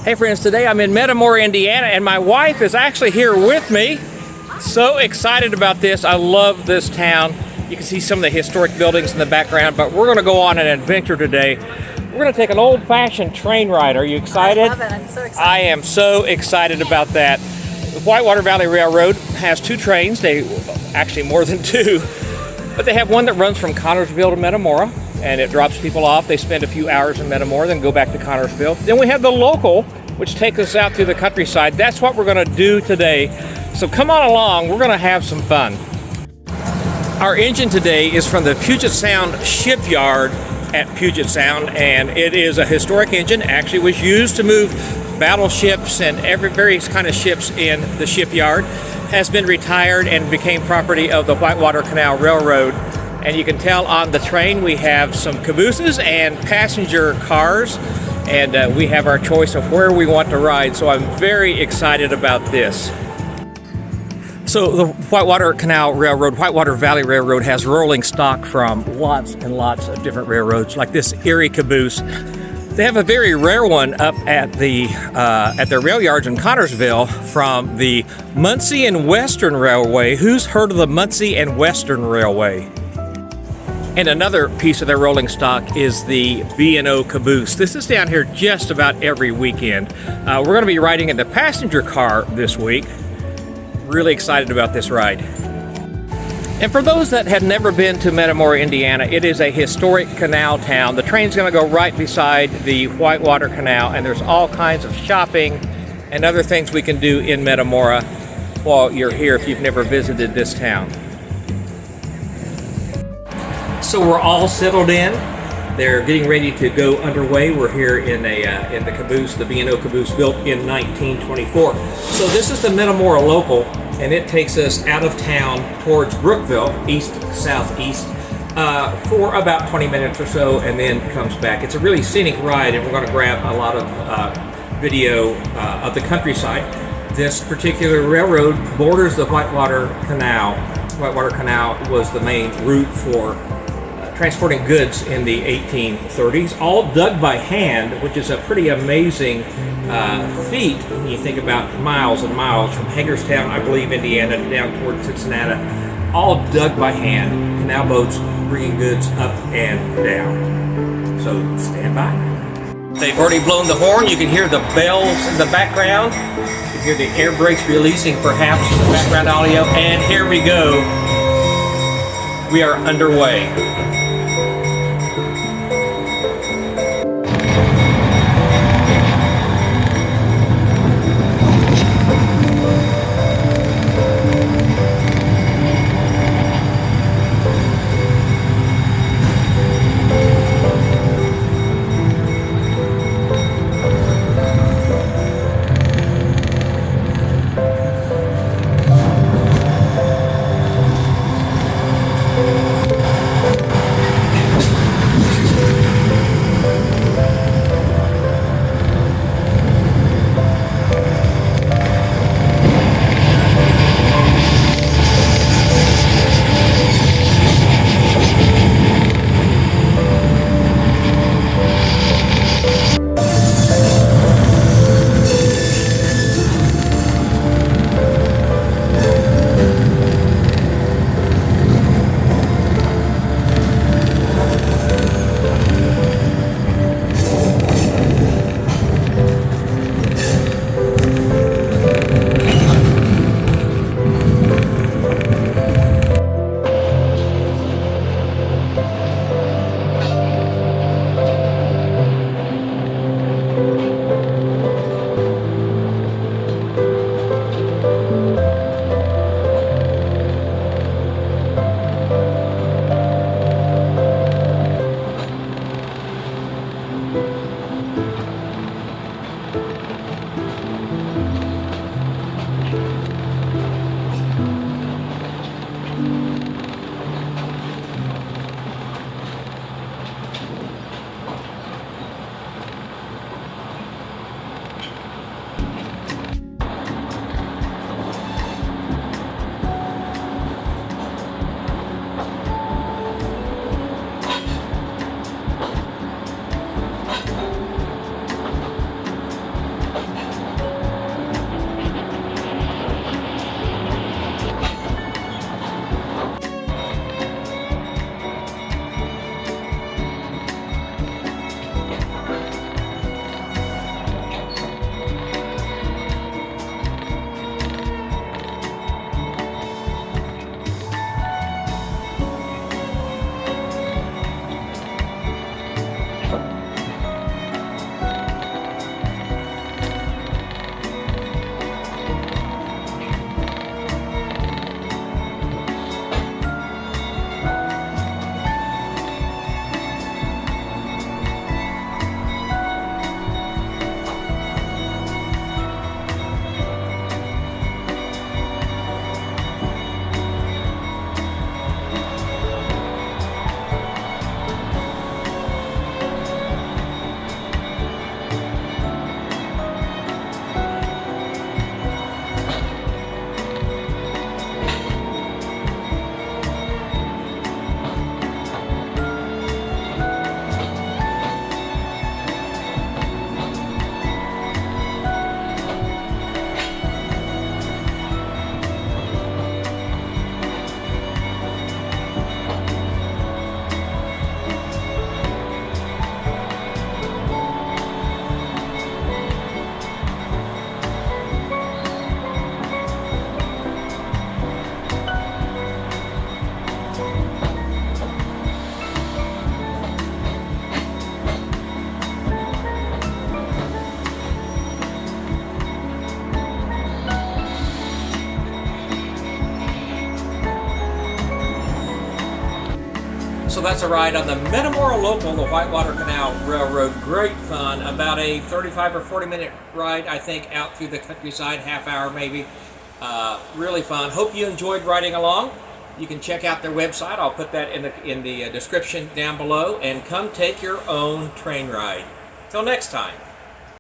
Hey friends, today I'm in Metamora, Indiana, and my wife is actually here with me. So excited about this. I love this town. You can see some of the historic buildings in the background, but we're gonna go on an adventure today. We're gonna take an old-fashioned train ride. Are you excited? I love it, I'm so excited. I am so excited about that. The Whitewater Valley Railroad has two trains. Actually more than two, but they have one that runs from Connorsville to Metamora, and it drops people off. They spend a few hours in Metamora, then go back to Connorsville. Then we have the local, which takes us out through the countryside. That's what we're gonna do today. So come on along, we're gonna have some fun. Our engine today is from the Puget Sound shipyard at Puget Sound, and it is a historic engine. Actually was used to move battleships and various kind of ships in the shipyard. Has been retired and became property of the Whitewater Canal Railroad. And you can tell on the train we have some cabooses and passenger cars, and we have our choice of where we want to ride. So I'm very excited about this. So the Whitewater Canal Railroad, Whitewater Valley Railroad, has rolling stock from lots and lots of different railroads, like this Erie caboose. They have a very rare one up at their rail yards in Connorsville from the Muncie and Western Railway. Who's heard of the Muncie and Western Railway? And another piece of their rolling stock is the B&O caboose. This is down here just about every weekend. We're going to be riding in the passenger car this week. Really excited about this ride. And for those that have never been to Metamora, Indiana, it is a historic canal town. The train's going to go right beside the Whitewater Canal, and there's all kinds of shopping and other things we can do in Metamora while you're here if you've never visited this town. So we're all settled in. They're getting ready to go underway. We're here in the caboose, the B&O caboose, built in 1924. So this is the Metamora local, and it takes us out of town towards Brookville, east-southeast, for about 20 minutes or so, and then comes back. It's a really scenic ride, and we're going to grab a lot of video of the countryside. This particular railroad borders the Whitewater Canal. Whitewater Canal was the main route for transporting goods in the 1830s, all dug by hand, which is a pretty amazing feat when you think about miles and miles from Hagerstown, I believe, Indiana, down towards Cincinnati, all dug by hand. Canal boats bringing goods up and down. So stand by. They've already blown the horn. You can hear the bells in the background. You can hear the air brakes releasing perhaps in the background audio. And here we go. We are underway. So that's a ride on the Metamora Local, the Whitewater Canal Railroad. Great fun. About a 35 or 40 minute ride, I think, out through the countryside, half hour maybe. Really fun. Hope you enjoyed riding along. You can check out their website. I'll put that in the description down below. And come take your own train ride. Till next time.